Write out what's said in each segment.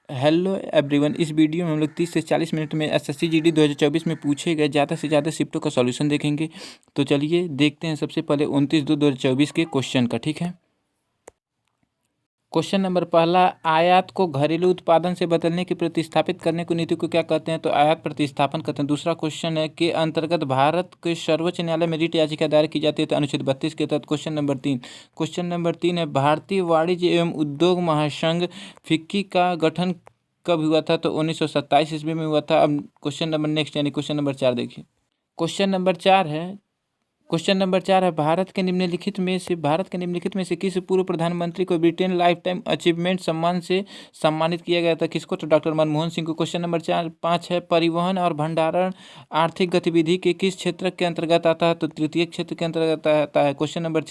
Hello everyone, इस video में हम लोग 30 से 40 मिनट में एसएससी जीडी 2024 में पूछे गए ज़्यादा से ज़्यादा शिफ्टों का सॉल्यूशन देखेंगे। तो चलिए देखते हैं सबसे पहले 29/2/2024 के क्वेश्चन का। ठीक है, क्वेश्चन नंबर पहला, आयात को घरेलू उत्पादन से बदलने की प्रतिस्थापित करने की नीति को क्या कहते हैं? तो आयात प्रतिस्थापन कहते हैं। दूसरा क्वेश्चन है के अंतर्गत भारत के सर्वोच्च न्यायालय में रिट याचिका दायर की जाती है? तो अनुच्छेद 32 के तहत। क्वेश्चन नंबर तीन है, भारतीय वाणिज्य एवं उद्योग महासंघ फिक्की का गठन कब हुआ था? तो 1927 ईस्वी में हुआ था। अब क्वेश्चन नंबर नेक्स्ट यानी क्वेश्चन नंबर 4 देखिए। क्वेश्चन नंबर चार है, भारत के निम्नलिखित में से किस पूर्व प्रधानमंत्री को ब्रिटेन लाइफ टाइम अचीवमेंट सम्मान से सम्मानित किया गया था? किसको? तो डॉक्टर मनमोहन सिंह को। क्वेश्चन नंबर 5 है, परिवहन और भंडारण आर्थिक गतिविधि के किस क्षेत्र के अंतर्गत आता है? तो तृतीय क्षेत्र के अंतर्गत आता है। क्वेश्चन नंबर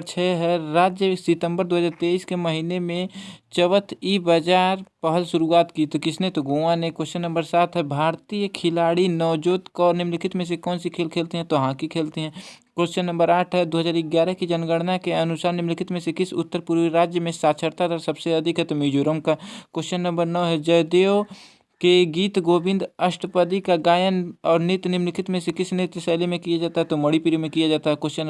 6 है, राज्य सितंबर 2023 के महीने में चवथ ई बाजार पहल शुरुआत की? तो किसने? तो गोवा ने। क्वेश्चन नंबर 7 है, भारतीय खिलाड़ी नवजोत कौर निम्नलिखित में से कौन सी खेल खेलते हैं? तो हॉकी खेलते हैं। क्वेश्चन नंबर 8 है, 2011 की जनगणना के अनुसार निम्नलिखित में से किस उत्तर पूर्वी राज्य में साक्षरता दर सबसे अधिक है? तो मिजोरम का। क्वेश्चन नंबर 9 है, जयदेव के गीत गोविंद अष्टपदी का गायन और नृत्य निम्नलिखित में से किस नृत्य शैली में किया जाता है? तो मणिपुरी में किया जाता है। क्वेश्चन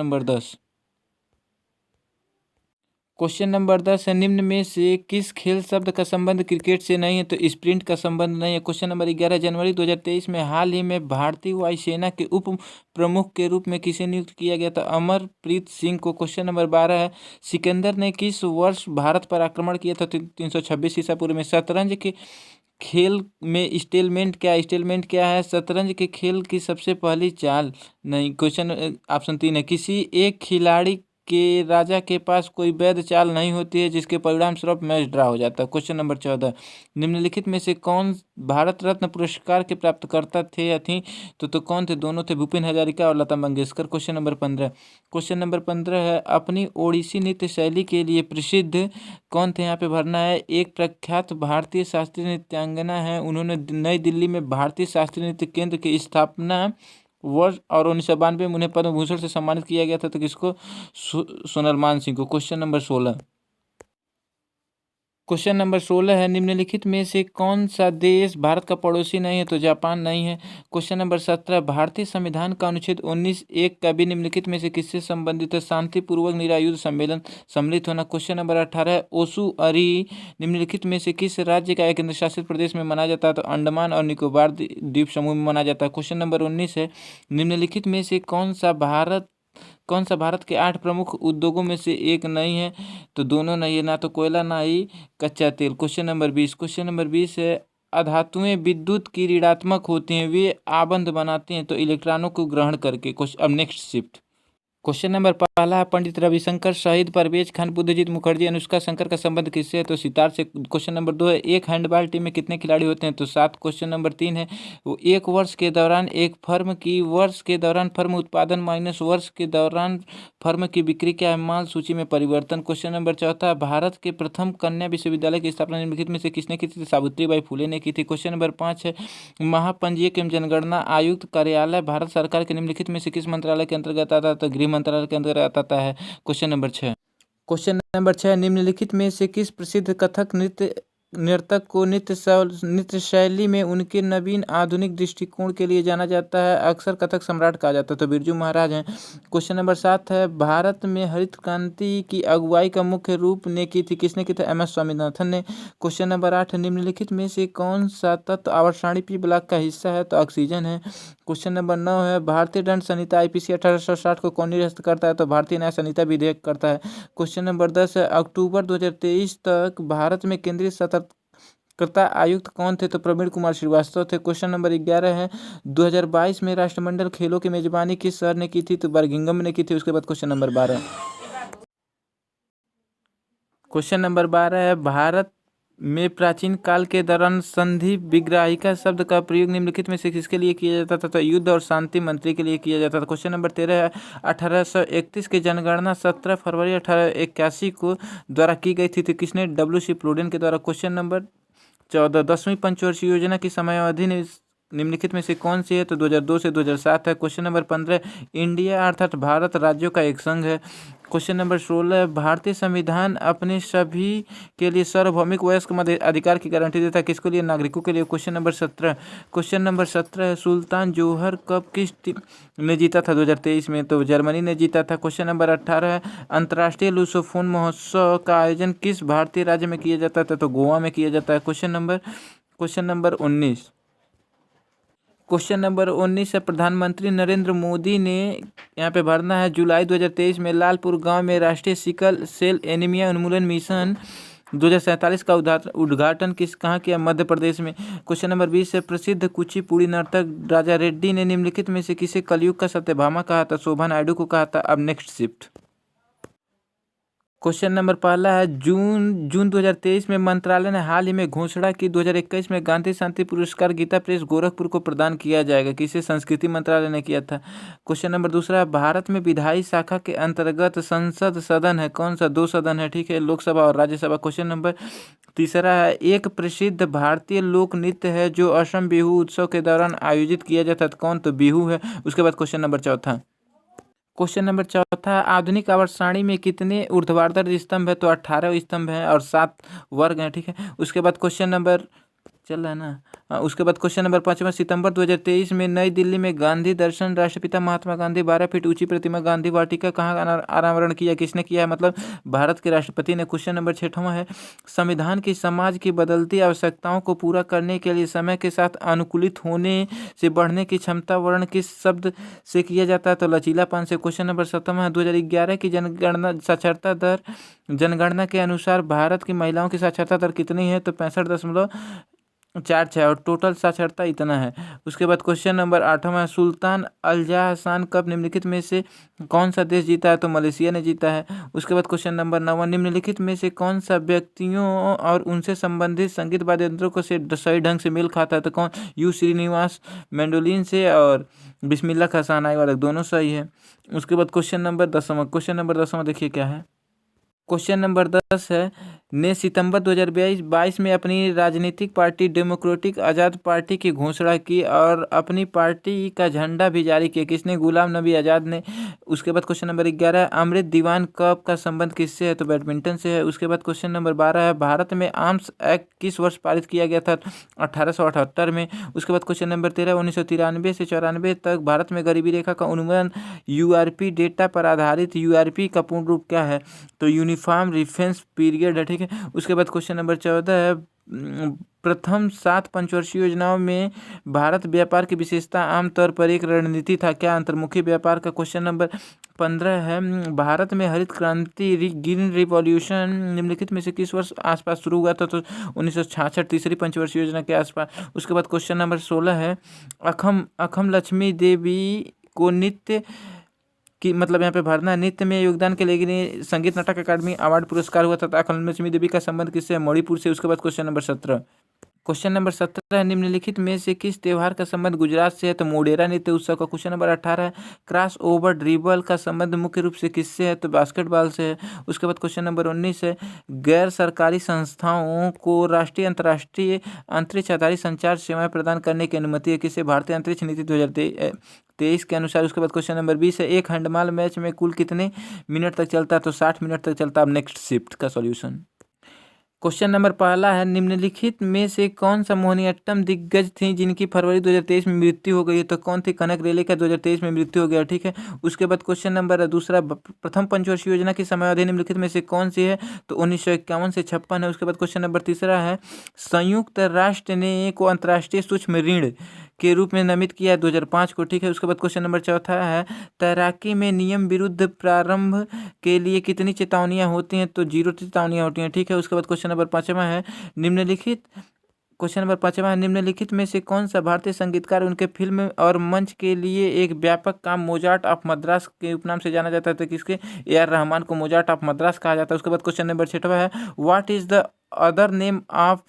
नंबर 10 है, निम्न में से किस खेल शब्द का संबंध क्रिकेट से नहीं है? तो स्प्रिंट का संबंध नहीं है। क्वेश्चन नंबर 11, जनवरी 2023 में हाल ही में भारतीय वायुसेना के उप प्रमुख के रूप में किसे नियुक्त किया गया था? अमरप्रीत सिंह को। क्वेश्चन नंबर 12 है, सिकंदर ने किस वर्ष भारत पर आक्रमण किया था? 326 ईसा पूर्व में। शतरंज के खेल में स्टेलमेंट क्या है? शतरंज के खेल की सबसे पहली चाल नहीं। क्वेश्चन ऑप्शन 3 है, किसी एक खिलाड़ी के राजा के पास कोई वैध चाल नहीं होती है जिसके परिणाम स्वरूप मैच ड्रा हो जाता है। क्वेश्चन नंबर 14, निम्नलिखित में से कौन भारत रत्न पुरस्कार के प्राप्तकर्ता थे या थी? तो कौन थे? दोनों थे, भूपेन हजारिका और लता मंगेशकर। क्वेश्चन नंबर 15 है, अपनी ओडिसी नृत्य शैली के लिए प्रसिद्ध कौन थे? यहाँ पे भरना है। एक प्रख्यात भारतीय शास्त्रीय नृत्यांगना है, उन्होंने नई दिल्ली में भारतीय शास्त्रीय नृत्य केंद्र की स्थापना वर्ष और 1992 में उन्हें पद्म भूषण से सम्मानित किया गया था। तो किसको? सोनलमान सिंह को। क्वेश्चन नंबर 16 है, निम्नलिखित में से कौन सा देश भारत का पड़ोसी नहीं है? तो जापान नहीं है। क्वेश्चन नंबर 17, भारतीय संविधान का अनुच्छेद 19(1) का भी निम्नलिखित में से किससे संबंधित है? शांतिपूर्वक निरायुध सम्मेलन सम्मिलित होना। क्वेश्चन नंबर 18 है, ओसु अरी निम्नलिखित में से किस राज्य का एक केंद्र शासित प्रदेश में मनाया जाता है? तो अंडमान और निकोबार द्वीप समूह में मनाया जाता है। क्वेश्चन नंबर 19 है, निम्नलिखित में से कौन सा भारत के 8 प्रमुख उद्योगों में से एक नहीं है? तो दोनों नहीं है, ना तो कोयला ना ही कच्चा तेल। क्वेश्चन नंबर 20 है, अधातुएं विद्युत की ऋणात्मक होती हैं, वे आबंध बनाती हैं तो इलेक्ट्रॉनों को ग्रहण करके। अब नेक्स्ट शिफ्ट। क्वेश्चन नंबर पहला है, पंडित रविशंकर, शहीद परवेज खान, बुद्धजीत मुखर्जी, अनुष्का शंकर का संबंध किससे है? तो सितार से। क्वेश्चन नंबर 2 है, एक हैंडबॉल टीम में कितने खिलाड़ी होते हैं? तो 7। क्वेश्चन नंबर 3 है, वो एक वर्ष के दौरान एक फर्म की फर्म उत्पादन माइनस वर्ष के दौरान फर्म की बिक्री क्या है? माल सूची में परिवर्तन। क्वेश्चन नंबर 4, भारत के प्रथम कन्या विश्वविद्यालय की स्थापना निम्नलिखित में से किसने की थी? सावित्रीबाई फुले ने की थी। क्वेश्चन नंबर 5 है, महापंजीयक एवं जनगणना आयुक्त कार्यालय भारत सरकार के निम्नलिखित में से किस मंत्रालय के अंतर्गत आता है? तो गृह मंत्रालय के अंतर्गत आता है। क्वेश्चन नंबर 6, निम्नलिखित में से किस प्रसिद्ध कथक नर्तक को नृत्य शैली में उनके नवीन आधुनिक दृष्टिकोण के लिए जाना जाता है? अक्सर कथक सम्राट कहा जाता है। तो बिरजू महाराज हैं। क्वेश्चन नंबर 7 है, भारत में हरित क्रांति की अगुवाई का मुख्य रूप ने की थी? किसने की था? MS स्वामीनाथन ने। क्वेश्चन नंबर 8 है, निम्नलिखित में से कौन सा तत्व आवर्त पी ब्लॉक का हिस्सा है? तो ऑक्सीजन है। क्वेश्चन नंबर 9 है, भारतीय दंड संहिता IPC 1860 को कौन निरस्त करता है? तो भारतीय न्याय संहिता विधेयक करता है। क्वेश्चन नंबर 10 है, अक्टूबर 2023 तक भारत में केंद्रीय सतर्कता आयुक्त कौन थे? तो प्रवीण कुमार श्रीवास्तव थे। क्वेश्चन नंबर 11 है, 2022 में राष्ट्रमंडल खेलों की मेजबानी किस शहर ने की थी? तो बर्मिंघम ने की थी। उसके बाद क्वेश्चन नंबर 12 है, भारत में प्राचीन काल के दौरान संधि विग्राहिका शब्द का प्रयोग निम्नलिखित में से किसके लिए किया जाता था? तो युद्ध और शांति मंत्री के लिए किया जाता था। क्वेश्चन नंबर 13 है, 1831 की जनगणना 17 फरवरी 1881 को द्वारा की गई थी। तो किसने? WC प्लूडेन के द्वारा। क्वेश्चन नंबर 14, 10वीं पंचवर्षीय योजना की समयावधि निम्नलिखित में से कौन सी है? तो 2002 से 2007 है। क्वेश्चन नंबर 15, इंडिया अर्थात भारत राज्यों का एक संघ है। क्वेश्चन नंबर 16, भारतीय संविधान अपने सभी के लिए सार्वभौमिक वयस्क मध्य अधिकार की गारंटी देता है, किसके लिए? नागरिकों के लिए। क्वेश्चन नंबर 17, सुल्तान जौहर कप किस टीम ने जीता था? 2023 में, तो जर्मनी ने जीता था। क्वेश्चन नंबर 18, अंतर्राष्ट्रीय लूसोफोन महोत्सव का आयोजन किस भारतीय राज्य में किया जाता था? तो गोवा में किया जाता है। क्वेश्चन नंबर 19 है, प्रधानमंत्री नरेंद्र मोदी ने यहाँ पे भरना है जुलाई 2023 में लालपुर गांव में राष्ट्रीय सिकल सेल एनीमिया उन्मूलन मिशन 2047 का उद्घाटन कहाँ किया? मध्य प्रदेश में। क्वेश्चन नंबर 20 है, प्रसिद्ध कुचिपुड़ी नर्तक राजा रेड्डी ने निम्नलिखित में से किसे कलयुग का सत्यभामा कहा था? शोभा नायडू को कहा था। अब नेक्स्ट शिफ्ट। क्वेश्चन नंबर पहला है, जून 2023 में मंत्रालय ने हाल ही में घोषणा की 2021 में गांधी शांति पुरस्कार गीता प्रेस गोरखपुर को प्रदान किया जाएगा, किसे? संस्कृति मंत्रालय ने किया था। क्वेश्चन नंबर दूसरा, भारत में विधायी शाखा के अंतर्गत संसद सदन है, कौन सा? 2 सदन है, ठीक है, लोकसभा और राज्यसभा। क्वेश्चन नंबर तीसरा है, एक प्रसिद्ध भारतीय लोक नृत्य है जो असम बिहू उत्सव के दौरान आयोजित किया जाता है, कौन? तो बिहू है। उसके बाद क्वेश्चन नंबर चौथा, आधुनिक आवर्त सारणी में कितने ऊर्ध्वाधर स्तंभ है? तो 18 स्तंभ है और 7 वर्ग हैं, ठीक है। उसके बाद क्वेश्चन नंबर चल रहा है ना। उसके बाद क्वेश्चन नंबर 5, सितंबर 2023 में नई दिल्ली में गांधी दर्शन राष्ट्रपिता महात्मा गांधी 12 फीट ऊंची प्रतिमा गांधी वाटिका कहाँ अनावरण किया? किसने किया है? मतलब भारत के राष्ट्रपति ने। क्वेश्चन नंबर 6 है, संविधान की समाज की बदलती आवश्यकताओं को पूरा करने के लिए समय के साथ अनुकूलित होने से बढ़ने की क्षमता वर्ण किस शब्द से किया जाता है? तो लचीलापन से। क्वेश्चन नंबर 7 है, 2011 की जनगणना के अनुसार भारत की महिलाओं की साक्षरता दर कितनी है? तो 65.46 और टोटल साक्षरता इतना है। उसके बाद क्वेश्चन नंबर 8 है, सुल्तान अल्जाह हसन कप निम्नलिखित में से कौन सा देश जीता है? तो मलेशिया ने जीता है। उसके बाद क्वेश्चन नंबर 9, निम्नलिखित में से कौन सा व्यक्तियों और उनसे संबंधित संगीत वाद्य यंत्रों को से सही ढंग से मेल खाता है? तो कौन? यू श्रीनिवास मैंडोलिन से और बिस्मिल्लाह खां शहनाई वादक, दोनों सही है। उसके बाद क्वेश्चन नंबर 10 देखिए क्या है। क्वेश्चन नंबर 10 है, ने सितंबर 2022 में अपनी राजनीतिक पार्टी डेमोक्रेटिक आज़ाद पार्टी की घोषणा की और अपनी पार्टी का झंडा भी जारी किया, किसने? गुलाम नबी आज़ाद ने। उसके बाद क्वेश्चन नंबर 11, अमृत दीवान कप का संबंध किससे है? तो बैडमिंटन से है। उसके बाद क्वेश्चन नंबर 12 है, भारत में आर्म्स एक्ट किस वर्ष पारित किया गया था? 1878 में। उसके बाद क्वेश्चन नंबर 13, 1993 से 94 तक भारत में गरीबी रेखा का उन्मूलन यूआरपी डेटा पर आधारित यूआरपी का पूर्ण रूप क्या है? तो यूनिफॉर्म रेफरेंस पीरियड है, ठीक है। उसके बाद क्वेश्चन नंबर 14 है, प्रथम 7 पंचवर्षीय योजनाओं में भारत व्यापार की विशेषता आमतौर पर एक रणनीति था, क्या? अंतर्मुखी व्यापार का। क्वेश्चन नंबर 15 है, भारत में हरित क्रांति ग्रीन रिवॉल्यूशन निम्नलिखित में से किस वर्ष आसपास शुरू हुआ था? तो 1966 तीसरी पंचवर्षीय योजना के आसपास। उसके बाद क्वेश्चन नंबर 16 है, अखम लक्ष्मी देवी को नित्य कि मतलब यहाँ पे भरना है, नृत्य में योगदान के लिए संगीत नाटक अकादमी अवार्ड पुरस्कार हुआ था। अखिल लक्ष्मी देवी का संबंध किससे है? मणिपुर से। उसके बाद क्वेश्चन नंबर 17 है, निम्नलिखित में से किस त्योहार का संबंध गुजरात से है? तो मोढेरा नृत्य उत्सव का। क्वेश्चन नंबर 18 है, क्रॉस ओवर ड्रिबल का संबंध मुख्य रूप से किससे है? तो बास्केटबॉल से है। उसके बाद क्वेश्चन नंबर 19 है, गैर सरकारी संस्थाओं को राष्ट्रीय अंतर्राष्ट्रीय अंतरिक्ष आधारित संचार सेवाएं प्रदान करने की अनुमति है, किसे? भारतीय अंतरिक्ष नीति 2023 के अनुसार। उसके बाद क्वेश्चन नंबर 20 है, एक हैंडबॉल मैच में कुल कितने मिनट तक चलता है? तो 60 मिनट तक चलता है। अब नेक्स्ट शिफ्ट का सॉल्यूशन। क्वेश्चन नंबर पहला है, निम्नलिखित में से कौन सा मोहिनीअट्टम दिग्गज थी जिनकी फरवरी 2023 में मृत्यु हो गई है? तो कौन थी? कनक रेले का 2023 में मृत्यु हो गया, ठीक है। उसके बाद क्वेश्चन नंबर दूसरा, प्रथम पंचवर्षीय योजना की समयावधि निम्नलिखित में से कौन सी है? तो 1951 से 56 है। उसके बाद क्वेश्चन नंबर तीसरा है, संयुक्त राष्ट्र ने को अंतर्राष्ट्रीय सूक्ष्म ऋण के रूप में नामित किया है 2005 को, ठीक है। उसके बाद क्वेश्चन नंबर चौथा है, तैराकी में नियम विरुद्ध प्रारंभ के लिए कितनी चेतावनियां होती हैं? तो 0 चेतावनियां होती हैं, ठीक है। उसके बाद क्वेश्चन नंबर पाँचवा है, निम्नलिखित में से कौन सा भारतीय संगीतकार उनके फिल्म और मंच के लिए एक व्यापक काम मोजार्ट ऑफ मद्रास के उपनाम से जाना जाता है? तो किसके? ए.आर. रहमान को मोजार्ट ऑफ मद्रास कहा जाता है। उसके बाद क्वेश्चन नंबर 6वां है, what is the other name of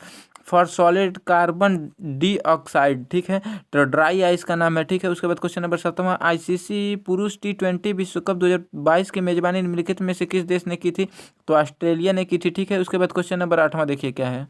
for solid carbon dioxide, ठीक है। तो ड्राई आइस का नाम है, ठीक है। उसके बाद क्वेश्चन नंबर 7वां, आईसीसी पुरुष T20 विश्व कप 2022 की मेजबानी निम्नलिखित में से किस देश ने की थी? तो ऑस्ट्रेलिया ने की थी, ठीक है। उसके बाद क्वेश्चन नंबर 8वां देखिए क्या है।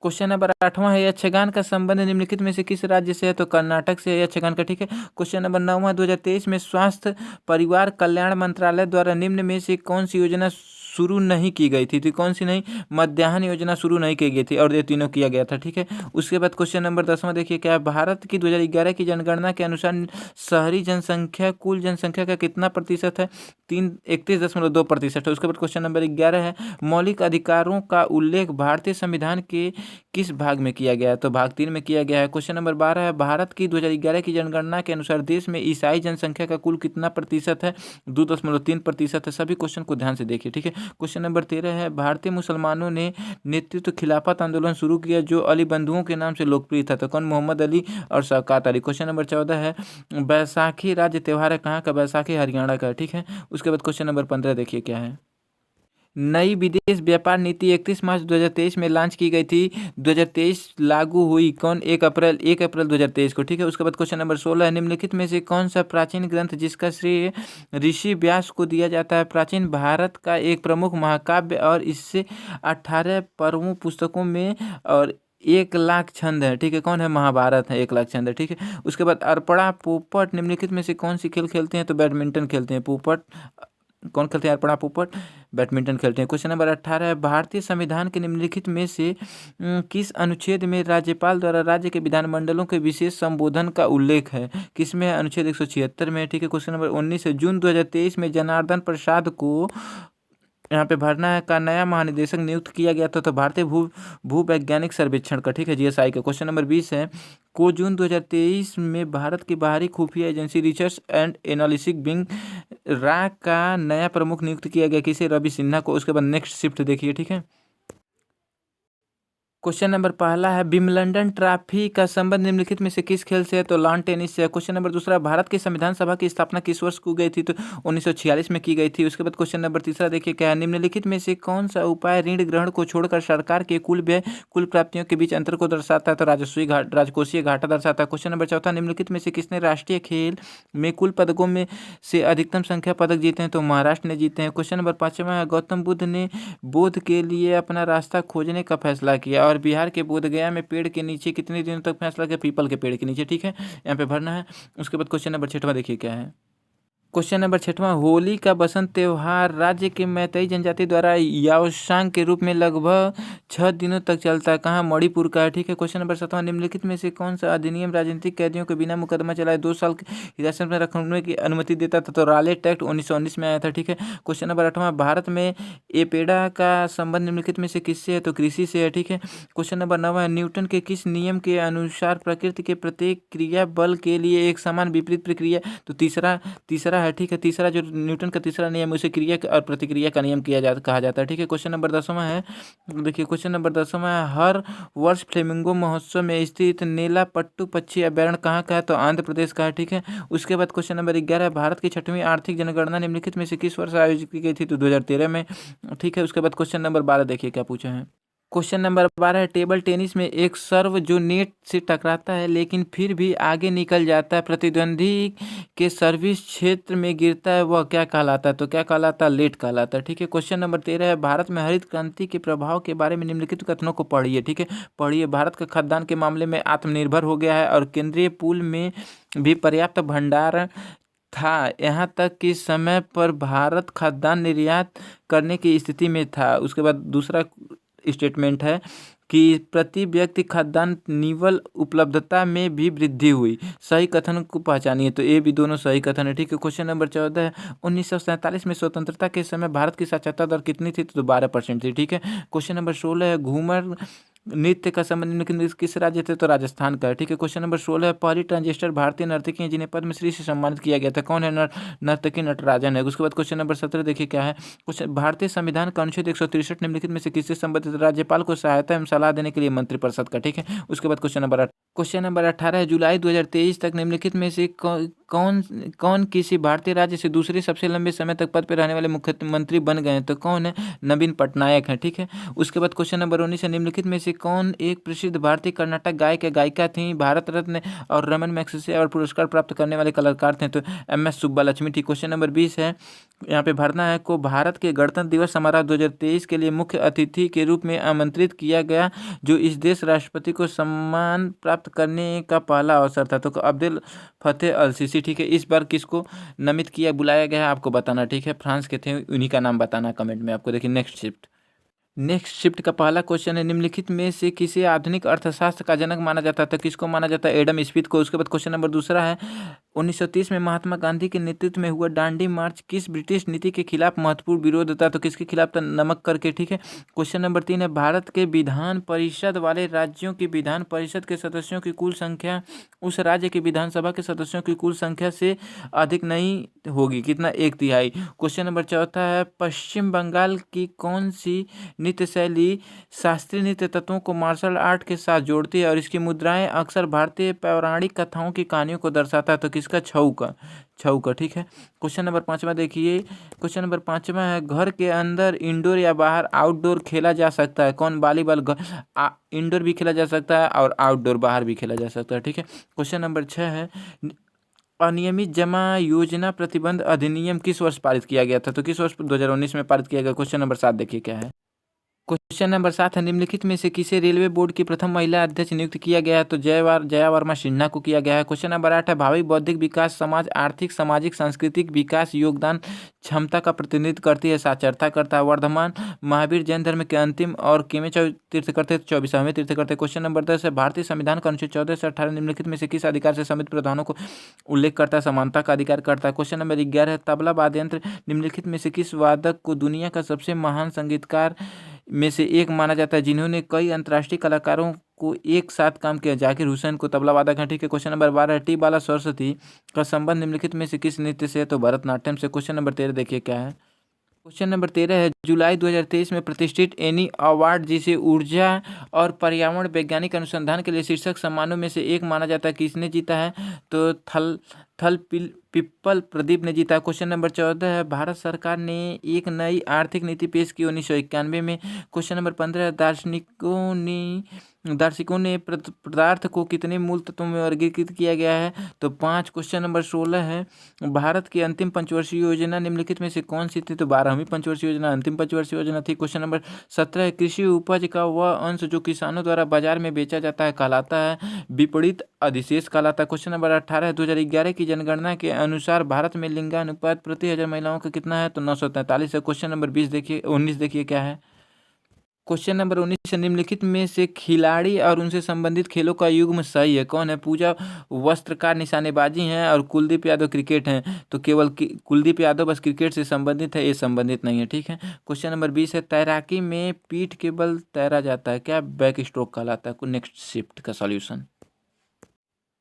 क्वेश्चन नंबर 8वां है, यक्षगान का संबंध निम्नलिखित में से किस राज्य से है? तो कर्नाटक से है यक्षगान का, ठीक है। क्वेश्चन नंबर 9वां, 2023 में स्वास्थ्य परिवार कल्याण मंत्रालय द्वारा निम्न में से कौन सी योजना शुरू नहीं की गई थी? तो कौन सी नहीं? मध्याह्न योजना शुरू नहीं की गई थी और ये तीनों किया गया था, ठीक है। उसके बाद क्वेश्चन नंबर 10वां देखिए क्या है, भारत की 2011 की जनगणना के अनुसार शहरी जनसंख्या कुल जनसंख्या का कितना प्रतिशत है? 31.2% है। उसके बाद क्वेश्चन नंबर 11 है, मौलिक अधिकारों का उल्लेख भारतीय संविधान के किस भाग में किया गया है? तो भाग 3 में किया गया है। क्वेश्चन नंबर 12 है, भारत की 2011 की जनगणना के अनुसार देश में ईसाई जनसंख्या का कुल कितना प्रतिशत है? 2.3% है। सभी क्वेश्चन को ध्यान से देखिए, ठीक है। क्वेश्चन नंबर 13 है, भारतीय मुसलमानों ने नेतृत्व खिलाफत आंदोलन शुरू किया जो अली बंधुओं के नाम से लोकप्रिय था। तो कौन? मोहम्मद अली और शौकत अली। क्वेश्चन नंबर 14 है, बैसाखी राज्य त्योहार है कहाँ का? बैसाखी हरियाणा का, ठीक है। उसके बाद क्वेश्चन नंबर 15 देखिए क्या है, नई विदेश व्यापार नीति 31 मार्च 2023 में लॉन्च की गई थी। 2023 लागू हुई कौन? 1 अप्रैल 2023 को, ठीक है। उसके बाद क्वेश्चन नंबर 16 है, निम्नलिखित में से कौन सा प्राचीन ग्रंथ जिसका श्रेय ऋषि व्यास को दिया जाता है? प्राचीन भारत का एक प्रमुख महाकाव्य और इससे 18 पर्वों पुस्तकों में और 1 लाख छंद है, ठीक है। कौन है? महाभारत है, 1 लाख छंद है, ठीक है। उसके बाद अर्पणा पोपट निम्नलिखित में से कौन सी खेल खेलते हैं? तो बैडमिंटन खेलते हैं। पोपट कौन खेलते हैं? अर्पणा पोपट बैडमिंटन खेलते हैं। क्वेश्चन नंबर 18 है, भारतीय संविधान के निम्नलिखित में से किस अनुच्छेद में राज्यपाल द्वारा राज्य के विधानमंडलों के विशेष संबोधन का उल्लेख है? किसमें है? अनुच्छेद 176 में, ठीक है। क्वेश्चन नंबर 19 है, जून 2023 में जनार्दन प्रसाद को यहाँ पे भरना है का नया महानिदेशक नियुक्त किया गया था। तो भारतीय भूवैज्ञानिक सर्वेक्षण का, ठीक है, जीएसआई का। क्वेश्चन नंबर 20 है, को जून 2023 में भारत की बाहरी खुफिया agency research and analysis wing रा का नया प्रमुख नियुक्त किया गया किसे? रवि सिन्हा को। उसके बाद नेक्स्ट शिफ्ट देखिए, ठीक है। क्वेश्चन नंबर पहला है, विम्बलडन ट्रॉफी का संबंध निम्नलिखित में से किस खेल से है? तो लॉन टेनिस से है। क्वेश्चन नंबर दूसरा, भारत की संविधान सभा की स्थापना किस वर्ष की गई थी? तो 1946 में की गई थी। उसके बाद क्वेश्चन नंबर तीसरा देखिए क्या है, निम्नलिखित में से कौन सा उपाय ऋण ग्रहण को छोड़कर सरकार के कुल व्यय कुल प्राप्तियों के बीच अंतर को दर्शाता है? तो राजकोषीय घाटा दर्शाता है। क्वेश्चन नंबर चौथा, निम्नलिखित में से किसने राष्ट्रीय खेल में कुल पदकों में से अधिकतम संख्या पदक जीते हैं? तो महाराष्ट्र ने जीते हैं। क्वेश्चन नंबर पाँचवा है, गौतम बुद्ध ने बोध के लिए अपना रास्ता खोजने का फैसला किया और बिहार के बोधगया में पेड़ के नीचे कितने दिनों तक फैसला किया? पीपल के पेड़ के नीचे, ठीक है। यहाँ पे भरना है। उसके बाद क्वेश्चन नंबर 6वां देखिए क्या है, क्वेश्चन नंबर 6वां, होली का बसंत त्योहार राज्य के मैतेई जनजाति द्वारा याओसांग के रूप में लगभग 6 दिनों तक चलता है। कहाँ? मणिपुर का है, ठीक है। क्वेश्चन नंबर 7वां, निम्नलिखित में से कौन सा अधिनियम राजनीतिक कैदियों के बिना मुकदमा चलाए 2 साल हिरासत में रखने की अनुमति देता था? तो रालेट एक्ट 1919 में आया था, ठीक है। क्वेश्चन नंबर 8वां, भारत में एपेडा का संबंध निम्नलिखित में से किससे है? तो कृषि से है, ठीक है। क्वेश्चन नंबर 9वां, न्यूटन के किस नियम के अनुसार प्रकृति के प्रत्येक क्रिया बल के लिए एक समान विपरीत प्रक्रिया? तो तीसरा है, ठीक है। तीसरा जो न्यूटन का तीसरा नियम उसे क्रिया और प्रतिक्रिया का नियम कहा जाता है, ठीक है। क्वेश्चन नंबर 10वां है, देखिए क्वेश्चन नंबर 10वां है, हर वर्ष फ्लेमिंगो महोत्सव में स्थित नेलापट्टू पक्षी अभ्यारण्य कहाँ का है? तो आंध्र प्रदेश का है, ठीक है। उसके बाद क्वेश्चन नंबर 11 है, भारत की 6वीं आर्थिक जनगणना निम्नलिखित में से किस वर्ष आयोजित की गई थी? तो 2013 में, ठीक है। उसके बाद क्वेश्चन नंबर 12 देखिए क्या पूछा है, क्वेश्चन नंबर 12 है, टेबल टेनिस में एक सर्व जो नेट से टकराता है लेकिन फिर भी आगे निकल जाता है, प्रतिद्वंदी के सर्विस क्षेत्र में गिरता है, वह क्या कहलाता है? तो क्या कहलाता है? लेट कहलाता है, ठीक है। क्वेश्चन नंबर 13 है, भारत में हरित क्रांति के प्रभाव के बारे में निम्नलिखित कथनों को पढ़िए, ठीक है। पढ़िए, भारत का खाद्यान्न के मामले में आत्मनिर्भर हो गया है और केंद्रीय पूल में भी पर्याप्त भंडारण था, यहाँ तक कि समय पर भारत खाद्यान्न निर्यात करने की स्थिति में था। उसके बाद दूसरा स्टेटमेंट है कि प्रति व्यक्ति खाद्यान्न निवल उपलब्धता में भी वृद्धि हुई। सही कथन को पहचानिए, तो ये भी दोनों सही कथन है, ठीक है। क्वेश्चन नंबर 14 है, 1947 में स्वतंत्रता के समय भारत की साक्षरता दर कितनी थी? तो 12% थी, ठीक है। क्वेश्चन नंबर 16 है, घूमर नृत्य का संबंध निम्नलिखित किस राज्य थे? तो राजस्थान का है, ठीक है। क्वेश्चन नंबर 16 है, पहली ट्रांसजेंडर भारतीय नर्तकी हैं जिन्हें पद्मश्री से सम्मानित किया गया था, कौन है? नर्तकी नटराजन है। उसके बाद क्वेश्चन नंबर 17 देखिए क्या है, क्वेश्चन, भारतीय संविधान का अनुच्छेद 163 निम्नलिखित में से किससे संबंधित? राज्यपाल को सहायता एवं सलाह देने के लिए मंत्रिपरिषद का, ठीक है। उसके बाद क्वेश्चन नंबर 18 है, जुलाई 2023 तक निम्नलिखित में से कौन कौन किसी भारतीय राज्य से दूसरे सबसे लंबे समय तक पद पर रहने वाले मुख्यमंत्री बन गए हैं? तो कौन है? नवीन पटनायक हैं, ठीक है। उसके बाद क्वेश्चन नंबर 19 है, निम्नलिखित में से कौन एक प्रसिद्ध भारतीय कर्नाटक गायक या गायिका थी? भारत रत्न और रमन मैग्सेसे अवार्ड पुरस्कार प्राप्त करने वाले कलाकार थे, तो MS सुब्बालक्ष्मी थी। क्वेश्चन नंबर 20 है, यहाँ पे भरना है, को भारत के गणतंत्र दिवस समारोह 2023 के लिए मुख्य अतिथि के रूप में आमंत्रित किया गया, जो इस देश राष्ट्रपति को सम्मान प्राप्त करने का पहला अवसर था। तो अब्दुल फतेह अल सीसी, ठीक है। इस बार किसको नामित किया बुलाया गया है आपको बताना, ठीक है। फ्रांस के थे, उन्हीं का नाम बताना कमेंट में आपको। देखिए नेक्स्ट शिफ्ट का पहला क्वेश्चन है, निम्नलिखित में से किसे आधुनिक अर्थशास्त्र का जनक माना जाता है? तो किसको माना जाता है? एडम स्मिथ को। उसके बाद क्वेश्चन नंबर दूसरा है, 1930 में महात्मा गांधी के नेतृत्व में हुआ दांडी मार्च किस ब्रिटिश नीति के खिलाफ महत्वपूर्ण विरोध था? तो किसके खिलाफ था? नमक कर के, ठीक है। क्वेश्चन नंबर 3 है, भारत के विधान परिषद वाले राज्यों की विधान परिषद के सदस्यों की कुल संख्या उस राज्य की विधानसभा के सदस्यों की कुल संख्या से अधिक नहीं होगी, कितना? 1/3। क्वेश्चन नंबर चौथा है, पश्चिम बंगाल की कौन सी नृत्य शैली शास्त्रीय नृत्य तत्वों को मार्शल आर्ट के साथ जोड़ती है और इसकी मुद्राएं अक्सर भारतीय पौराणिक कथाओं की कहानियों को दर्शाता है? तो किसका? छऊ का, ठीक है। क्वेश्चन नंबर 5वां देखिए, क्वेश्चन नंबर 5वां है, घर के अंदर इंडोर या बाहर आउटडोर खेला जा सकता है? कौन? वॉलीबॉल इंडोर भी खेला जा सकता है और आउटडोर बाहर भी खेला जा सकता है, ठीक है। क्वेश्चन नंबर 6 है, अनियमित जमा योजना प्रतिबंध अधिनियम किस वर्ष पारित किया गया था? तो किस वर्ष? 2019 में पारित किया गया। क्वेश्चन नंबर 7 देखिए क्या है। क्वेश्चन नंबर 7 है, निम्नलिखित में से किसे रेलवे बोर्ड की प्रथम महिला अध्यक्ष नियुक्त किया गया है? तो जया वर्मा सिन्हा को किया गया है। क्वेश्चन नंबर 8 है, भावी बौद्धिक विकास समाज आर्थिक सामाजिक सांस्कृतिक विकास योगदान क्षमता का प्रतिनिधित्व करती है, साक्षरता करता है। वर्धमान महावीर जैन धर्म के अंतिम और किमे तीर्थकर 24वें तीर्थकर। क्वेश्चन नंबर 10 है, भारतीय संविधान का अनुच्छेद 14 से 18 निम्नलिखित में से किस अधिकार से संबंधित प्रावधानों को उल्लेख करता है? समानता का अधिकार करता है। क्वेश्चन नंबर 11 है, तबला वाद्य यंत्र निम्नलिखित में से किस वादक को दुनिया का सबसे महान संगीतकार में से एक माना जाता है, जिन्होंने कई अंतर्राष्ट्रीय कलाकारों को एक साथ काम किया? जाकिर हुसैन को तबला वादक है, ठीक है। क्वेश्चन नंबर 12 है, टी बाला सरस्वती का संबंध निम्नलिखित में से किस नृत्य से है? तो भरतनाट्यम से। क्वेश्चन नंबर 13 देखिए क्या है। क्वेश्चन नंबर 13 है, जुलाई 2023 में प्रतिष्ठित एनी अवार्ड, जिसे ऊर्जा और पर्यावरण वैज्ञानिक अनुसंधान के लिए शीर्षक सम्मानों में से एक माना जाता है, किसने जीता है? तो थल पिप्पल प्रदीप ने जीता। क्वेश्चन नंबर 14 है, भारत सरकार ने एक नई आर्थिक नीति पेश की 1991 में। क्वेश्चन नंबर 15 है, दार्शनिकों ने पदार्थ को कितने मूल तत्वों में वर्गीकृत किया गया है? तो 5। क्वेश्चन नंबर 16 है, भारत की अंतिम पंचवर्षीय योजना निम्नलिखित में से कौन सी थी? तो 12वीं पंचवर्षीय योजना अंतिम पंचवर्षीय योजना थी। क्वेश्चन नंबर 17 है, कृषि उपज का वह अंश जो किसानों द्वारा बाजार में बेचा जाता है कहलाता है विपणित अधिशेष कहलाता है। क्वेश्चन नंबर 18 है, 2011 की जनगणना के अनुसार भारत में लिंगानुपात प्रति 1000 महिलाओं का कितना है? तो 943 है। क्वेश्चन नंबर 19 देखिए क्या है। क्वेश्चन नंबर 19 है, निम्नलिखित में से खिलाड़ी और उनसे संबंधित खेलों का युग्म सही है? कौन है? पूजा वस्त्रकार निशानेबाजी हैं और कुलदीप यादव क्रिकेट हैं। तो केवल कुलदीप यादव बस क्रिकेट से संबंधित है, ये संबंधित नहीं है, ठीक है। क्वेश्चन नंबर 20 है, तैराकी में पीठ के बल तैरा जाता है, क्या? बैक स्ट्रोक कहलाता है। नेक्स्ट शिफ्ट का सॉल्यूशन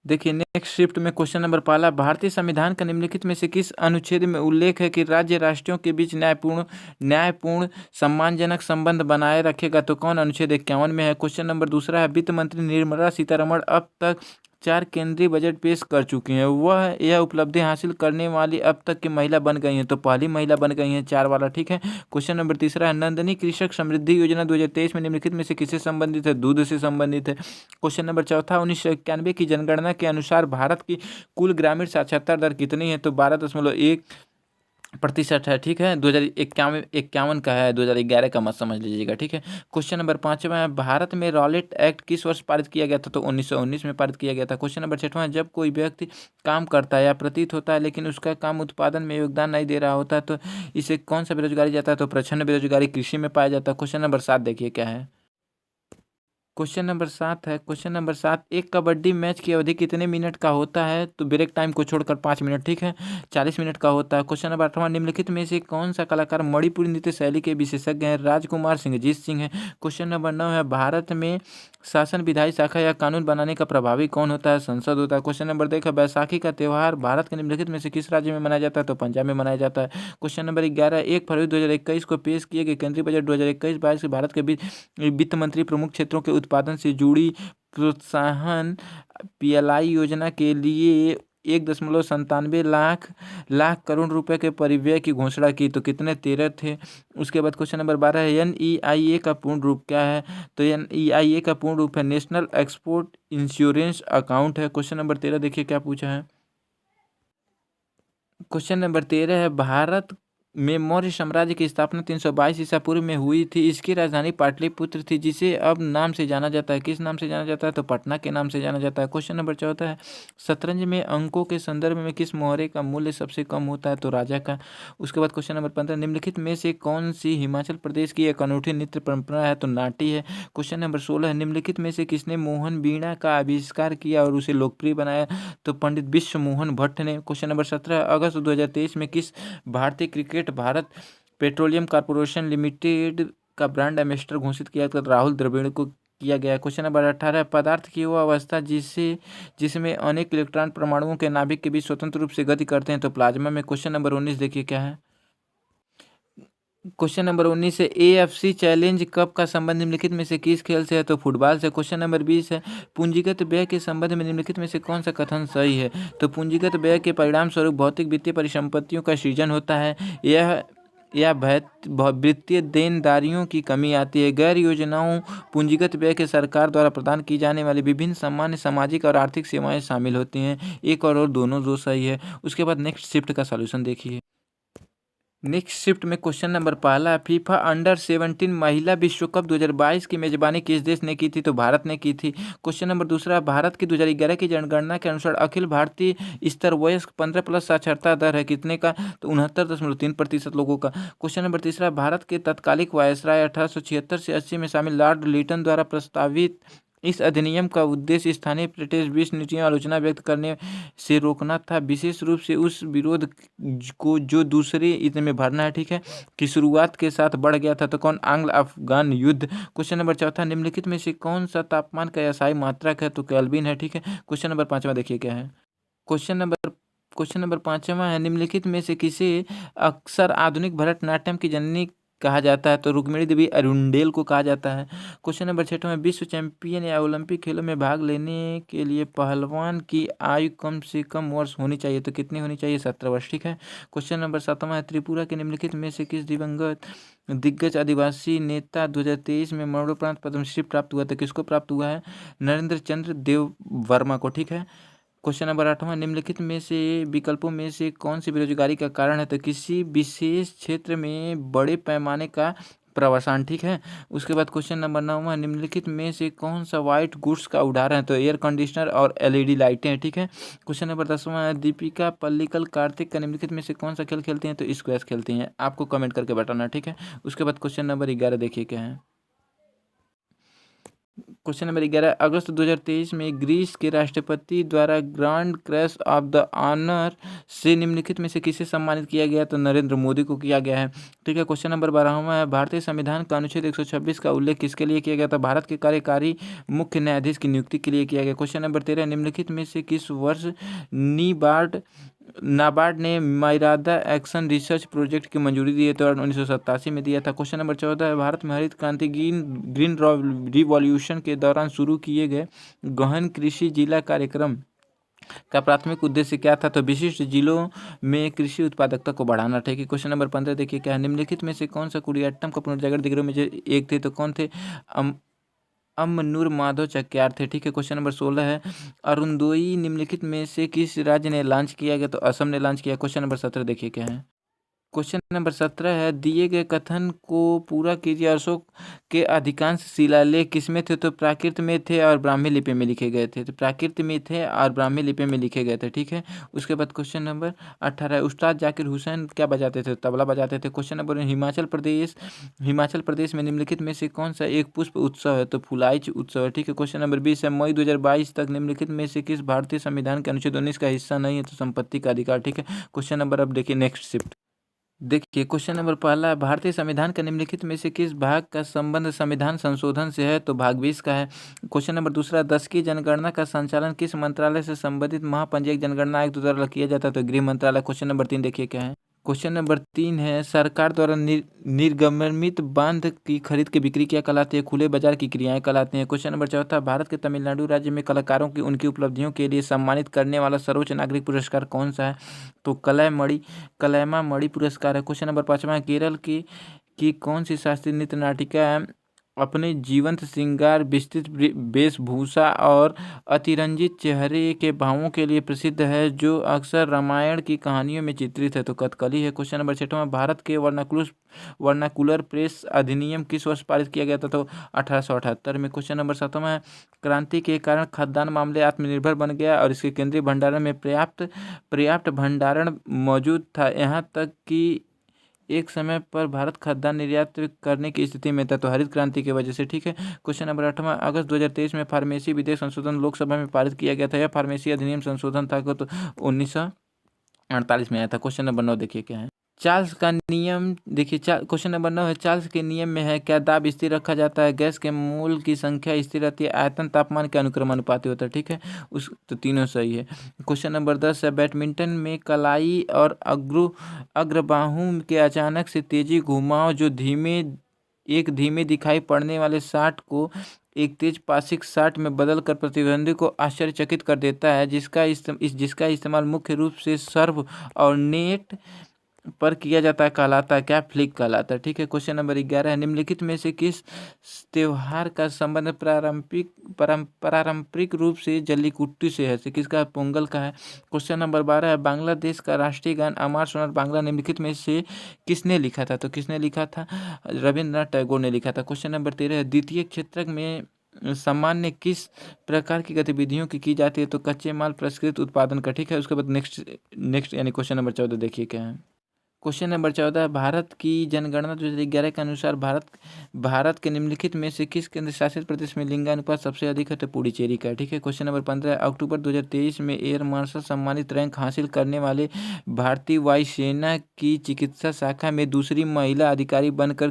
देखिए, नेक्स्ट शिफ्ट में क्वेश्चन नंबर पहला, भारतीय संविधान का निम्नलिखित में से किस अनुच्छेद में उल्लेख है कि राज्य राष्ट्रों के बीच न्यायपूर्ण सम्मानजनक संबंध बनाए रखेगा? तो कौन? अनुच्छेद 51 में है। क्वेश्चन नंबर दूसरा है, वित्त मंत्री निर्मला सीतारमण अब तक 4 केंद्रीय बजट पेश कर चुकी हैं, वह यह उपलब्धि हासिल करने वाली अब तक की महिला बन गई हैं? तो पहली महिला बन गई हैं, 4 वाला, ठीक है। क्वेश्चन नंबर तीसरा है, नंदनी कृषक समृद्धि योजना 2023 में निम्नलिखित में से किससे संबंधित है? दूध से संबंधित है। क्वेश्चन नंबर चौथा, 1991 की जनगणना के अनुसार भारत की कुल ग्रामीण साक्षरता दर कितनी है? तो 12.1% है, ठीक है। 2051 का है, 2011 का मत समझ लीजिएगा, ठीक है। क्वेश्चन नंबर 5वां है, भारत में रॉलेट एक्ट किस वर्ष पारित किया गया था? तो 1919 में पारित किया गया था। क्वेश्चन नंबर 6वां है, जब कोई व्यक्ति काम करता है या प्रतीत होता है लेकिन उसका काम उत्पादन में योगदान नहीं दे रहा होता है, तो इसे कौन सा बेरोजगारी जाता है? तो प्रच्छन्न बेरोजगारी कृषि में पाया जाता है। क्वेश्चन नंबर 7 देखिए क्या है। क्वेश्चन नंबर 7 है, क्वेश्चन नंबर 7, एक कबड्डी मैच की अवधि कितने मिनट का होता है? तो ब्रेक टाइम को छोड़कर 5 मिनट, ठीक है। 40 मिनट का होता है। क्वेश्चन नंबर 8वां, निम्नलिखित में से कौन सा कलाकार मणिपुरी नृत्य शैली के विशेषज्ञ हैं? राजकुमार सिंह, जीत सिंह है। क्वेश्चन नंबर 9 है, भारत में शासन विधायी शाखा या कानून बनाने का प्रभावी कौन होता है? संसद होता है। क्वेश्चन नंबर 10 है, बैसाखी का त्यौहार भारत के निम्नलिखित में से किस राज्य में मनाया जाता है? तो पंजाब में मनाया जाता है। क्वेश्चन नंबर 11, 1 फरवरी 2021 को पेश किए गए केंद्रीय बजट 2021-22 के भारत के वित्त मंत्री प्रमुख क्षेत्रों के उत्पादन से जुड़ी प्रोत्साहन PLI योजना के लिए 1,97 लाख करोड़ रुपए के परिव्यय की घोषणा की, तो कितने? 13 थे। उसके बाद क्वेश्चन नंबर 12 है, NEIA का पूर्ण रूप क्या है? तो NEIA का पूर्ण रूप है नेशनल एक्सपोर्ट इंश्योरेंस अकाउंट है। क्वेश्चन नंबर 13 देखिए क्या पूछा है। क्वेश्चन नंबर 13 है, भारत में मौर्य साम्राज्य की स्थापना 322 ईसा पूर्व में हुई थी। इसकी राजधानी पाटलिपुत्र थी, जिसे अब नाम से जाना जाता है। किस नाम से जाना जाता है? तो पटना के नाम से जाना जाता है। क्वेश्चन नंबर 14 है, शतरंज में अंकों के संदर्भ में किस मोहरे का मूल्य सबसे कम होता है? तो राजा का। उसके बाद क्वेश्चन नंबर 15, निम्नलिखित में से कौन सी हिमाचल प्रदेश की एक अनूठी नृत्य परंपरा है? तो नाटी है। क्वेश्चन नंबर 16 है, निम्नलिखित में से किसने मोहन बीणा का आविष्कार किया और उसे लोकप्रिय बनाया? तो पंडित विश्व मोहन भट्ट ने। क्वेश्चन नंबर 17, अगस्त 2023 में किस भारतीय cricket Bharat petroleum corporation limited का ब्रांड एम्बेसडर घोषित किया? तो राहुल द्रविड़ को किया गया। क्वेश्चन नंबर 18, पदार्थ की वह अवस्था जिसमें अनेक इलेक्ट्रॉन परमाणुओं के नाभिक के बीच स्वतंत्र रूप से गति करते हैं? तो प्लाज्मा में। क्वेश्चन नंबर 19 देखिए क्या है। क्वेश्चन नंबर 19 है, AFC चैलेंज कप का संबंध निम्नलिखित में से किस खेल से है? तो फुटबॉल से। क्वेश्चन नंबर 20 है, पूंजीगत व्यय के संबंध में निम्नलिखित में से कौन सा कथन सही है? तो पूंजीगत व्यय के परिणाम स्वरूप भौतिक वित्तीय परिसंपत्तियों का सृजन होता है। यह वित्तीय देनदारियों की कमी आती है। गैर योजनाओं पूंजीगत व्यय के सरकार द्वारा प्रदान की जाने वाली विभिन्न सामान्य सामाजिक और आर्थिक सेवाएं शामिल होती हैं। एक और दोनों दो सही है। उसके बाद नेक्स्ट शिफ्ट का सॉल्यूशन देखिए। नेक्स्ट शिफ्ट में क्वेश्चन नंबर पहला, फीफा अंडर-17 महिला विश्व कप 2022 की मेजबानी किस देश ने की थी? तो भारत ने की थी। क्वेश्चन नंबर दूसरा, भारत की 2011 की जनगणना के अनुसार अखिल भारतीय स्तर वयस्क 15+ साक्षरता दर है कितने का? तो 69.3% लोगों का। क्वेश्चन नंबर तीसरा, भारत के तत्कालिक वायसराय 1876 से 80 में शामिल लॉर्ड लिटन द्वारा प्रस्तावित इस अधिनियम का उद्देश्य स्थानीय ब्रिटिश विश्व नीतियों आलोचना व्यक्त करने से रोकना था, विशेष रूप से उस विरोध को जो दूसरे युद्ध में भरना है, ठीक है, की शुरुआत के साथ बढ़ गया था। तो कौन? आंग्ल अफगान युद्ध। क्वेश्चन नंबर चौथा, निम्नलिखित में से कौन सा तापमान का एसआई मात्रक है? तो केल्विन है, ठीक है। क्वेश्चन नंबर पांचवा देखिए क्या है। क्वेश्चन नंबर क्वेश्चन नंबर पांचवा है, निम्नलिखित में से किसे अक्सर आधुनिक भरतनाट्यम की जननी कहा जाता है? तो रुक्मिणी देवी अरुंडेल को कहा जाता है। क्वेश्चन नंबर छठवां, विश्व चैंपियन या ओलंपिक खेलों में भाग लेने के लिए पहलवान की आयु कम से कम वर्ष होनी चाहिए? तो कितनी होनी चाहिए? 17 वर्ष, ठीक है। क्वेश्चन नंबर सातवां है, त्रिपुरा के निम्नलिखित में से किस दिवंगत दिग्गज आदिवासी नेता 2023 में मरणोपरांत पद्मश्री प्राप्त हुआ? तो किसको प्राप्त हुआ है? नरेंद्र चंद्र देव वर्मा को, ठीक है। क्वेश्चन नंबर 8वां, निम्नलिखित में से विकल्पों में से कौन सी बेरोजगारी का कारण है? तो किसी विशेष क्षेत्र में बड़े पैमाने का प्रवासन, ठीक है। उसके बाद क्वेश्चन नंबर 9वां, निम्नलिखित में से कौन सा व्हाइट गुड्स का उदाहरण है? तो एयर कंडीशनर और LED लाइटें हैं, ठीक है। क्वेश्चन नंबर 10वां, दीपिका पल्लिकल कार्तिक का निम्नलिखित में से कौन सा खेल खेलती हैं? तो स्क्वैश खेलती हैं। आपको कमेंट करके बताना, ठीक है। उसके बाद क्वेश्चन नंबर 11 देखिए क्या है। क्वेश्चन नंबर 11, अगस्त 2023 में ग्रीस के राष्ट्रपति द्वारा grand cross of the honour से निम्नलिखित में से किसे सम्मानित किया गया? तो नरेंद्र मोदी को किया गया है, ठीक है। क्वेश्चन नंबर 12वां है, भारतीय संविधान का अनुच्छेद 126 का उल्लेख किसके लिए किया गया था? भारत के कार्यकारी मुख्य न्यायाधीश की नियुक्ति के लिए किया गया। क्वेश्चन नंबर 13, निम्नलिखित में से किस वर्ष नाबार्ड ने माइरादा एक्शन रिसर्च प्रोजेक्ट की मंजूरी दी है? तो 1987 में दिया था। क्वेश्चन नंबर 14, भारत में हरित क्रांति ग्रीन रिवॉल्यूशन के दौरान शुरू किए गए गहन कृषि जिला कार्यक्रम का प्राथमिक उद्देश्य क्या था? तो विशिष्ट जिलों में कृषि उत्पादकता को बढ़ाना, ठीक है। क्वेश्चन नंबर 15 देखिए क्या है, निम्नलिखित में से कौन सा कुडियाट्टम का पुनर्जागरण दिग्गजों में से एक थे? तो कौन थे? अमनूर माधव चक्यार थे, ठीक है। क्वेश्चन नंबर 16 है, अरुणोदई निम्नलिखित में से किस राज्य ने लॉन्च किया गया? तो असम ने लॉन्च किया। क्वेश्चन नंबर 17 देखिए क्या है। क्वेश्चन नंबर 17 है, दिए गए कथन को पूरा कीजिए। अशोक के अधिकांश शिलालेख किसमें थे? तो प्राकृत में थे और ब्राह्मी लिपि में लिखे गए थे। तो प्राकृत में थे और ब्राह्मी लिपि में लिखे गए थे, ठीक है। उसके बाद क्वेश्चन नंबर 18 है, उस्ताद जाकिर हुसैन क्या बजाते थे? तबला बजाते थे। क्वेश्चन नंबर हिमाचल प्रदेश में निम्नलिखित में से कौन सा एक पुष्प उत्सव है? तो फुलाइच उत्सव है, ठीक है। क्वेश्चन नंबर 20 है, मई 2022 तक निम्नलिखित में से किस भारतीय संविधान के अनुच्छेद 19 का हिस्सा नहीं है? तो संपत्ति का अधिकार, ठीक है। क्वेश्चन नंबर अब देखिए नेक्स्ट शिफ्ट देखिए। क्वेश्चन नंबर पहला, भारतीय संविधान का निम्नलिखित में से किस भाग का संबंध संविधान संशोधन से है? तो भाग 20 का है। क्वेश्चन नंबर दूसरा, 10वीं जनगणना का संचालन किस मंत्रालय से संबंधित महापंजीयक जनगणना आयुक्त द्वारा किया जाता है? तो गृह मंत्रालय। क्वेश्चन नंबर 3 देखिए क्या है। क्वेश्चन नंबर 3 है, सरकार द्वारा निर्गमित बांध की खरीद की बिक्री क्या कहलाती है? खुले बाजार की क्रियाएं कहलाती हैं। क्वेश्चन नंबर 4, भारत के तमिलनाडु राज्य में कलाकारों की उनकी उपलब्धियों के लिए सम्मानित करने वाला सर्वोच्च नागरिक पुरस्कार कौन सा है? तो कलैमामणि पुरस्कार है। क्वेश्चन नंबर 5, केरल की कौन सी शास्त्रीय नृत्य नाटिका अपने जीवंत श्रृंगार, विस्तृत वेशभूषा और अतिरंजित चेहरे के भावों के लिए प्रसिद्ध है, जो अक्सर रामायण की कहानियों में चित्रित है? तो कथकली है। क्वेश्चन नंबर 6, भारत के वर्नाकुलर प्रेस अधिनियम किस वर्ष पारित किया गया था? तो 1878 में। क्वेश्चन नंबर 7 है, क्रांति के कारण खाद्यान्न मामले आत्मनिर्भर बन गया और इसके केंद्रीय भंडारण में पर्याप्त भंडारण मौजूद था, यहाँ तक कि एक समय पर भारत खाद्यान्न निर्यात करने की स्थिति में था, तो हरित क्रांति की वजह से। ठीक है। क्वेश्चन नंबर 8, अगस्त 2023 में फार्मेसी विधेयक संशोधन लोकसभा में पारित किया गया था। यह फार्मेसी अधिनियम संशोधन था तो 1948 में आया था। क्वेश्चन नंबर 9 देखिए क्या है। चार्ल्स का नियम देखिए। क्वेश्चन नंबर 9 है, चार्ल्स के नियम में है क्या दाब स्थिर रखा जाता है? गैस के मोल की संख्या स्थिर रहती है, आयतन तापमान के अनुक्रमानुपाती होता है। ठीक है, उस तो तीनों सही है। क्वेश्चन नंबर 10 है, बैडमिंटन में कलाई और अग्रबाहु के अचानक से तेजी घुमाव जो धीमे दिखाई पड़ने वाले शॉट को एक तेज पासिक शॉट में बदलकर प्रतिद्वंदी को आश्चर्यचकित कर देता है, जिसका इस्तेमाल मुख्य रूप से सर्व और नेट पर किया जाता है, कहलाता है क्या? फ्लिक कहलाता है। ठीक है। क्वेश्चन नंबर 11 है, निम्नलिखित में से किस त्योहार का संबंध पारंपरिक रूप से जल्लीकुट्टू से है? किसका? पोंगल का है। क्वेश्चन नंबर 12 है, बांग्लादेश का राष्ट्रीय गान अमर सोनार बांग्ला निम्नलिखित में से किसने लिखा था? तो किसने लिखा था? रविंद्रनाथ टैगोर ने लिखा था। क्वेश्चन नंबर 13 है, द्वितीय क्षेत्र में सामान्य किस प्रकार की गतिविधियों की जाती है? तो कच्चे माल प्रसंस्कृत उत्पादन का। ठीक है। उसके बाद नेक्स्ट यानी क्वेश्चन नंबर 14 देखिए क्या है। क्वेश्चन नंबर 14, भारत की जनगणना 2011 के अनुसार भारत के निम्नलिखित में से किस केंद्र शासित प्रदेश में लिंगानुपात सबसे अधिक है? तो पुडुचेरी का। ठीक है। क्वेश्चन नंबर 15, अक्टूबर 2023 में एयर मार्शल सम्मानित रैंक हासिल करने वाले भारतीय वायुसेना की चिकित्सा शाखा में दूसरी महिला अधिकारी बनकर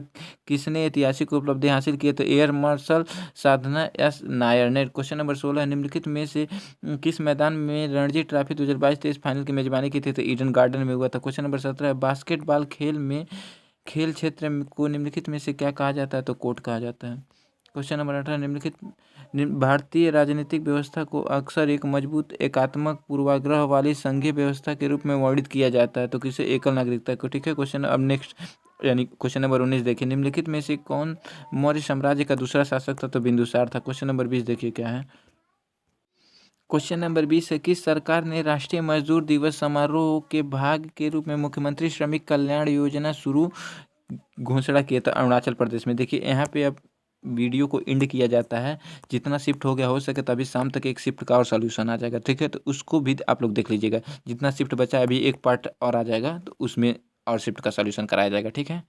किसने ऐतिहासिक उपलब्धि हासिल की है? तो एयर मार्शल साधना एस नायर ने। क्वेश्चन नंबर 16, निम्नलिखित में से किस मैदान में रणजी ट्रॉफी 2022-23 फाइनल की मेजबानी की थी? तो ईडन गार्डन में हुआ था। क्वेश्चन नंबर 17, बास्केटबॉल खेल क्षेत्र को निम्नलिखित में से क्या कहा जाता है? तो कोर्ट कहा जाता है। क्वेश्चन नंबर 18, भारतीय राजनीतिक व्यवस्था को अक्सर एक मजबूत एकात्मक पूर्वाग्रह वाली संघीय व्यवस्था के रूप में वर्णित किया जाता है, तो किसे? एकल नागरिकता को। ठीक है। क्वेश्चन अब नेक्स्ट यानी क्वेश्चन नंबर 19 देखिए, निम्नलिखित में से कौन मौर्य साम्राज्य का दूसरा शासक था? तो बिंदुसार था। क्वेश्चन नंबर 20 देखिए क्या है। क्वेश्चन नंबर 20 है, किस सरकार ने राष्ट्रीय मजदूर दिवस समारोह के भाग के रूप में मुख्यमंत्री श्रमिक कल्याण योजना शुरू घोषणा किया था? अरुणाचल प्रदेश में। देखिए यहाँ पे अब वीडियो को एंड किया जाता है, जितना शिफ्ट हो गया हो सके तभी शाम तक एक शिफ्ट का और सॉल्यूशन आ जाएगा। ठीक है, तो उसको भी आप लोग देख लीजिएगा। जितना शिफ्ट बचा है अभी एक पार्ट और आ जाएगा, तो उसमें और शिफ्ट का सॉल्यूशन कराया जाएगा। ठीक है।